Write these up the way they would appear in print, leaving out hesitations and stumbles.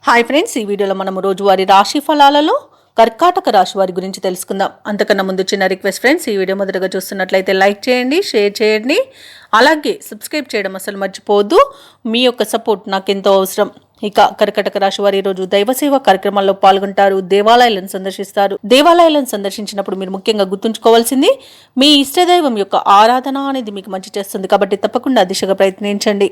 Hi friends, ఈ వీడియోలో మనము రోజువారీ రాశి ఫలాలలో కర్కాటక రాశి వారి గురించి తెలుసుకుందాం. అంతకన్నా ముందు చిన్న రిక్వెస్ట్ ఫ్రెండ్స్, ఈ వీడియో మొదటగా చూస్తున్నట్లయితే లైక్ చేయండి, షేర్ చేయండి, అలాగే సబ్స్క్రైబ్ చేయడం అసలు మర్చిపోవద్దు. మీ యొక్క సపోర్ట్ నాకెంతో అవసరం. ఇక కర్కాటక రాశి వారు ఈ రోజు దైవసేవ కార్యక్రమాల్లో పాల్గొంటారు, దేవాలయాలను సందర్శిస్తారు. దేవాలయాలను సందర్శించినప్పుడు మీరు ముఖ్యంగా గుర్తుంచుకోవాల్సింది, మీ ఇష్టదైవం యొక్క ఆరాధన అనేది మీకు మంచి చేస్తుంది కాబట్టి తప్పకుండా దిశగా ప్రయత్నించండి.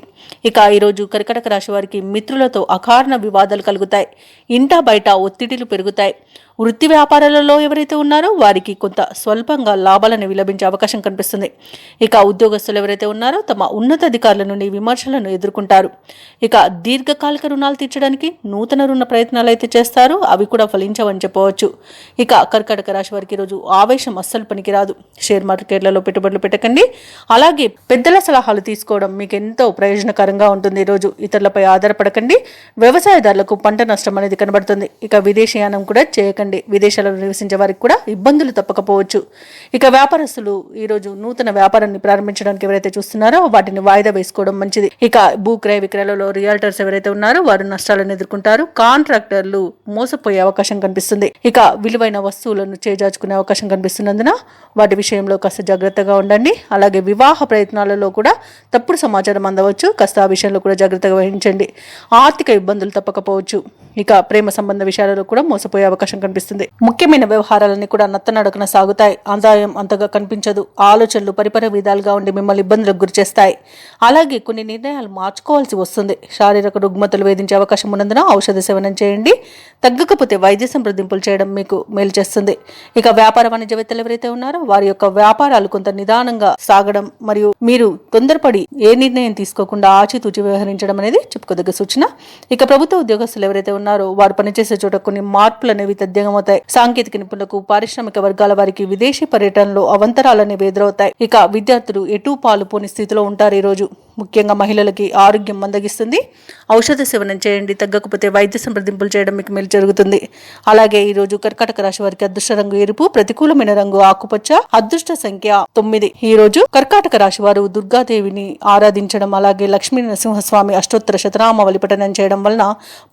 ఇక ఈరోజు కర్కాటక రాశి వారికి మిత్రులతో అకారణ వివాదాలు కలుగుతాయి, ఇంటా బయట ఒత్తిడిలు పెరుగుతాయి. వృత్తి వ్యాపారాలలో ఎవరైతే ఉన్నారో వారికి కొంత స్వల్పంగా లాభాలను విలభించే అవకాశం కనిపిస్తుంది. ఇక ఉద్యోగస్తులు ఎవరైతే ఉన్నారో తమ ఉన్నతాధికారుల నుండి విమర్శలను ఎదుర్కొంటారు. ఇక దీర్ఘకాలిక రుణాలు తీర్చడానికి నూతన రుణ ప్రయత్నాలు అయితే చేస్తారు, అవి కూడా ఫలించవని చెప్పవచ్చు. ఇక కర్కాటక రాశి వారికి ఈరోజు ఆవేశం అస్సలు పనికిరాదు. షేర్ మార్కెట్లలో పెట్టుబడులు పెట్టకండి, అలాగే పెద్దల సలహాలు తీసుకోవడం మీకు ఎంతో ప్రయోజనకరంగా ఉంటుంది. ఈరోజు ఇతరులపై ఆధారపడకండి. వ్యవసాయదారులకు పంట నష్టం అనేది కనబడుతుంది. ఇక విదేశీయానం కూడా చేయకండి. విదేశాలలో నివసించే వారికి కూడా ఇబ్బందులు తప్పకపోవచ్చు. ఇక వ్యాపారస్తులు ఈరోజు నూతన వ్యాపారాన్ని ప్రారంభించడానికి ఎవరైతే చూస్తున్నారో వాటిని వాయిదా వేసుకోవడం మంచిది. ఇక భూ క్రయ విక్రయాలలో రియల్టర్స్ ఎవరైతే ఉన్నారో వారు నష్టాలను ఎదుర్కొంటారు. కాంట్రాక్టర్లు మోసపోయే అవకాశం కనిపిస్తుంది. ఇక విలువైన వస్తువులను చేజార్చుకునే అవకాశం కనిపిస్తున్నందున వాటి విషయంలో కాస్త జాగ్రత్తగా ఉండండి. అలాగే వివాహ ప్రయత్నాలలో కూడా తప్పుడు సమాచారం అందవచ్చు, కాస్త ఆ విషయంలో కూడా జాగ్రత్తగా వహించండి. ఆర్థిక ఇబ్బందులు తప్పకపోవచ్చు. ఇక ప్రేమ సంబంధ విషయాలలో కూడా మోసపోయే అవకాశం కనిపిస్తుంది. ముఖ్యమైన వ్యవహారాలన్నీ కూడా నత్తనడకన సాగుతాయి. ఆదాయం అంతగా కనిపించదు. ఆలోచనలు పరిపర విధాలుగా ఉండి మిమ్మల్ని ఇబ్బందులకు గురి చేస్తాయి. అలాగే కొన్ని నిర్ణయాలు మార్చుకోవాల్సి వస్తుంది. శారీరక రుగ్మతలు వేధించే అవకాశం ఉన్నందున ఔషధ సేవనం చేయండి. తగ్గకపోతే వైద్య సంప్రదింపులు చేయడం మీకు మేలు చేస్తుంది. ఇక వ్యాపార వాణిజ్యవేత్తలు ఎవరైతే ఉన్నారో వారి యొక్క వ్యాపారాలు కొంత నిదానంగా సాగడం మరియు మీరు తొందరపడి ఏ నిర్ణయం తీసుకోకుండా ఆచితూచి వ్యవహరించడం అనేది చెప్పుకోదగ్గ సూచన. ఇక ప్రభుత్వ ఉద్యోగస్తులు ఎవరైతే ఉన్నారో వారు పనిచేసే చోట కొన్ని మార్పులు అనేవి తథ్యంగమవుతాయి. సాంకేతిక నిపుణులకు, పారిశ్రామిక వర్గాల వారికి విదేశీ పర్యటనలో అవంతరాలు అనేవి ఎదురవుతాయి. ఇక విద్యార్థులు ఎటూ పాలు పోని స్థితిలో ఉంటారు. ఈ రోజు ముఖ్యంగా మహిళలకి ఆరోగ్యం మందగిస్తుంది. ఔషధ సేవనం చేయండి. తగ్గకపోతే వైద్య సంప్రదింపులు చేయడం మీకు మేలు జరుగుతుంది. అలాగే ఈ రోజు కర్కాటక రాశి వారికి అదృష్ట రంగు ఎరుపు, ప్రతికూలమైన రంగు ఆకుపచ్చ, అదృష్ట సంఖ్య 9. ఈ రోజు కర్కాటక రాశి వారు దుర్గాదేవిని ఆరాధించడం, అలాగే లక్ష్మీ నరసింహస్వామి అష్టోత్తర శతనామావళి పఠనం చేయడం వలన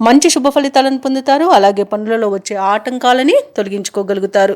మంచి శుభ ఫలితాలను పొందుతారు. అలాగే పనులలో వచ్చే ఆటంకాలని తొలగించుకోగలుగుతారు.